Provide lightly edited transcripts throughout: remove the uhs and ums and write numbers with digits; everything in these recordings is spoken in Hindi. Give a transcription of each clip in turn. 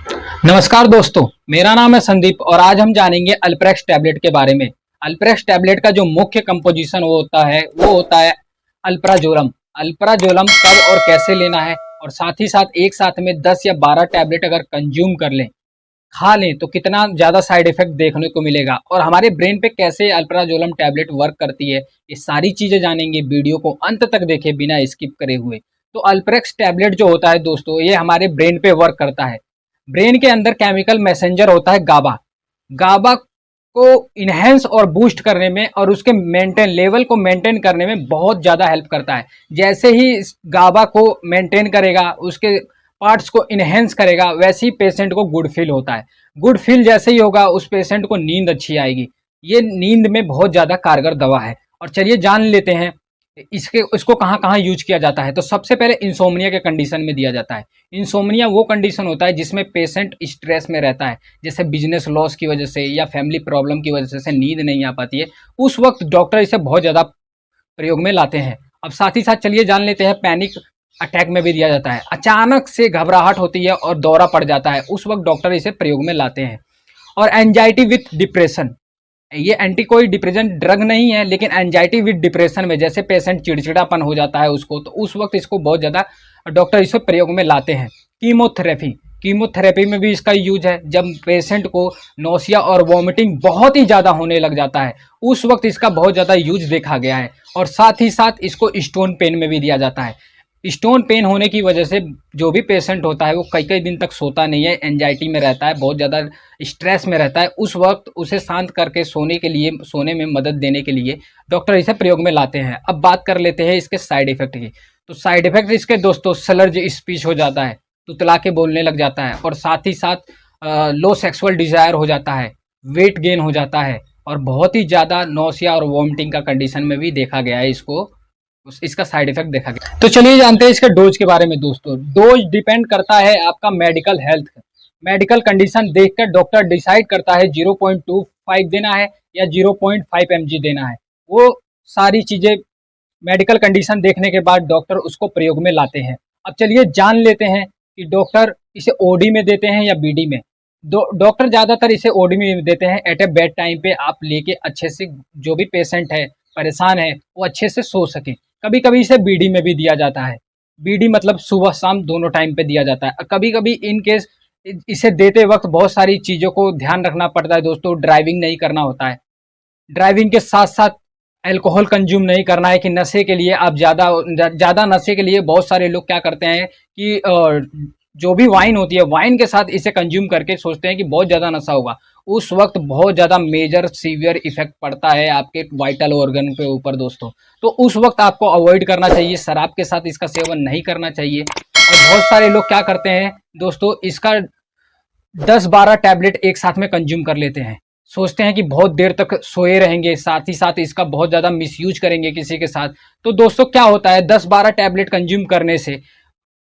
नमस्कार दोस्तों, मेरा नाम है संदीप और आज हम जानेंगे अल्प्रेक्स टैबलेट के बारे में। अल्प्रेक्स टैबलेट का जो मुख्य कंपोजिशन वो होता है अल्प्राजोलम। अल्प्राजोलम कब और कैसे लेना है और साथ ही साथ एक साथ में 10 या 12 टैबलेट अगर कंज्यूम कर लें, खा लें तो कितना ज़्यादा साइड इफेक्ट देखने को मिलेगा और हमारे ब्रेन पे कैसे अल्प्राजोलम टैबलेट वर्क करती है, ये सारी चीज़ें जानेंगे। वीडियो को अंत तक देखें बिना स्किप करे हुए। तो अल्प्रेक्स टैबलेट जो होता है दोस्तों, ये हमारे ब्रेन पे वर्क करता है। ब्रेन के अंदर केमिकल मैसेंजर होता है गाबा। गाबा को इनहेंस और बूस्ट करने में और उसके मेंटेन लेवल को मेंटेन करने में बहुत ज़्यादा हेल्प करता है। जैसे ही इस गाबा को मेंटेन करेगा, उसके पार्ट्स को इनहेंस करेगा, वैसे ही पेशेंट को गुड फील होता है। गुड फील जैसे ही होगा, उस पेशेंट को नींद अच्छी आएगी। ये नींद में बहुत ज़्यादा कारगर दवा है। और चलिए जान लेते हैं इसको कहाँ कहाँ यूज किया जाता है। तो सबसे पहले इंसोम्निया के कंडीशन में दिया जाता है। इंसोम्निया वो कंडीशन होता है जिसमें पेशेंट स्ट्रेस में रहता है, जैसे बिजनेस लॉस की वजह से या फैमिली प्रॉब्लम की वजह से नींद नहीं आ पाती है। उस वक्त डॉक्टर इसे बहुत ज़्यादा प्रयोग में लाते हैं। अब साथ ही साथ चलिए जान लेते हैं पैनिक अटैक में भी दिया जाता है। अचानक से घबराहट होती है और दौरा पड़ जाता है, उस वक्त डॉक्टर इसे प्रयोग में लाते हैं। और एंजाइटी विथ डिप्रेशन, ये एंटी कोई डिप्रेशन ड्रग नहीं है, लेकिन एंजाइटी विद डिप्रेशन में जैसे पेशेंट चिड़चिड़ापन हो जाता है उसको, तो उस वक्त इसको बहुत ज़्यादा डॉक्टर इसे प्रयोग में लाते हैं। कीमोथेरेपी, कीमोथेरेपी में भी इसका यूज है। जब पेशेंट को नोसिया और वॉमिटिंग बहुत ही ज़्यादा होने लग जाता है, उस वक्त इसका बहुत ज़्यादा यूज देखा गया है। और साथ ही साथ इसको स्टोन पेन में भी दिया जाता है। स्टोन पेन होने की वजह से जो भी पेशेंट होता है वो कई कई दिन तक सोता नहीं है, एंजाइटी में रहता है, बहुत ज़्यादा स्ट्रेस में रहता है। उस वक्त उसे शांत करके सोने में मदद देने के लिए डॉक्टर इसे प्रयोग में लाते हैं। अब बात कर लेते हैं इसके साइड इफेक्ट की। तो साइड इफेक्ट इसके दोस्तों, स्लर्ज स्पीच हो जाता है, तुतला के बोलने लग जाता है, और साथ ही साथ लो सेक्सुअल डिजायर हो जाता है, वेट गेन हो जाता है, और बहुत ही ज़्यादा नौसिया और वॉमिटिंग का कंडीशन में भी देखा गया है इसका साइड इफेक्ट देखा गया। तो चलिए जानते हैं इसके डोज के बारे में दोस्तों। डोज डिपेंड करता है आपका मेडिकल हेल्थ, मेडिकल कंडीशन देखकर डॉक्टर डिसाइड करता है 0.25 देना है या 0.5 mg देना है। वो सारी चीजें मेडिकल कंडीशन देखने के बाद डॉक्टर उसको प्रयोग में लाते हैं। अब चलिए जान लेते हैं कि डॉक्टर इसे ओडी में देते हैं या बीडी में। डॉक्टर ज्यादातर इसे ओडी में देते हैं। एट ए बेड टाइम पे आप लेके अच्छे से, जो भी पेशेंट है परेशान है, वो अच्छे से सो सके। कभी कभी इसे बीडी में भी दिया जाता है। बीडी मतलब सुबह शाम दोनों टाइम पे दिया जाता है। कभी कभी इन केस इसे देते वक्त बहुत सारी चीज़ों को ध्यान रखना पड़ता है दोस्तों। ड्राइविंग नहीं करना होता है, ड्राइविंग के साथ साथ अल्कोहल कंज्यूम नहीं करना है कि नशे के लिए आप ज़्यादा नशे के लिए बहुत सारे लोग क्या करते हैं कि जो भी वाइन होती है, वाइन के साथ इसे कंज्यूम करके सोचते हैं कि बहुत ज़्यादा नशा होगा। उस वक्त बहुत ज़्यादा मेजर सीवियर इफेक्ट पड़ता है आपके वाइटल ऑर्गन के ऊपर दोस्तों। तो उस वक्त आपको अवॉइड करना चाहिए, शराब के साथ इसका सेवन नहीं करना चाहिए। और बहुत सारे लोग क्या करते हैं दोस्तों, इसका 10-12 टैबलेट एक साथ में कंज्यूम कर लेते हैं। सोचते हैं कि बहुत देर तक सोए रहेंगे, साथ ही साथ इसका बहुत ज़्यादा मिसयूज करेंगे किसी के साथ। तो दोस्तों क्या होता है, 10-12 टैबलेट कंज्यूम करने से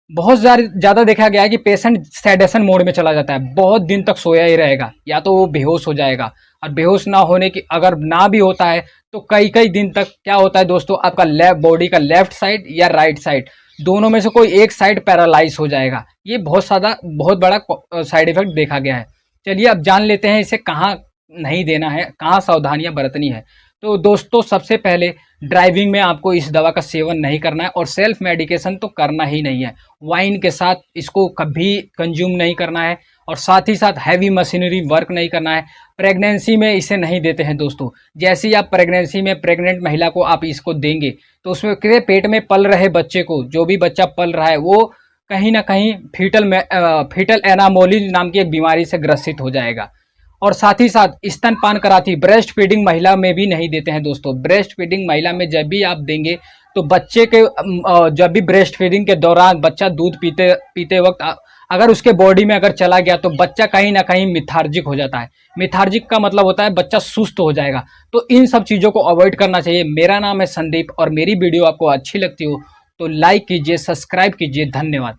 बहुत ज़्यादा देखा गया है कि पेशेंट सेडेशन मोड में चला जाता है, बहुत दिन तक सोया ही रहेगा, या तो वो बेहोश हो जाएगा। और बेहोश ना होने की अगर ना भी होता है तो कई कई दिन तक क्या होता है दोस्तों, आपका बॉडी का लेफ्ट साइड या राइट साइड, दोनों में से कोई एक साइड पैरालाइज हो जाएगा। ये बहुत बड़ा साइड इफेक्ट देखा गया है। चलिए अब जान लेते हैं इसे कहाँ नहीं देना है, कहाँ सावधानियां बरतनी है। तो दोस्तों सबसे पहले ड्राइविंग में आपको इस दवा का सेवन नहीं करना है और सेल्फ मेडिकेशन तो करना ही नहीं है। वाइन के साथ इसको कभी कंज्यूम नहीं करना है और साथ ही साथ हैवी मशीनरी वर्क नहीं करना है। प्रेगनेंसी में इसे नहीं देते हैं दोस्तों। जैसे ही आप प्रेगनेंसी में प्रेग्नेंट महिला को आप इसको देंगे तो उसमें पेट में पल रहे बच्चे को, जो भी बच्चा पल रहा है, वो कहीं ना कहीं फीटल एनामोली नाम की एक बीमारी से ग्रसित हो जाएगा। और साथ ही साथ स्तनपान कराती ब्रेस्ट फीडिंग महिला में भी नहीं देते हैं दोस्तों। ब्रेस्ट फीडिंग महिला में जब भी आप देंगे तो बच्चे के जब भी ब्रेस्ट फीडिंग के दौरान बच्चा दूध पीते वक्त अगर उसके बॉडी में अगर चला गया तो बच्चा कहीं ना कहीं मिथार्जिक हो जाता है। मिथार्जिक का मतलब होता है बच्चा सुस्त हो जाएगा। तो इन सब चीज़ों को अवॉइड करना चाहिए। मेरा नाम है संदीप और मेरी वीडियो आपको अच्छी लगती हो तो लाइक कीजिए, सब्सक्राइब कीजिए। धन्यवाद।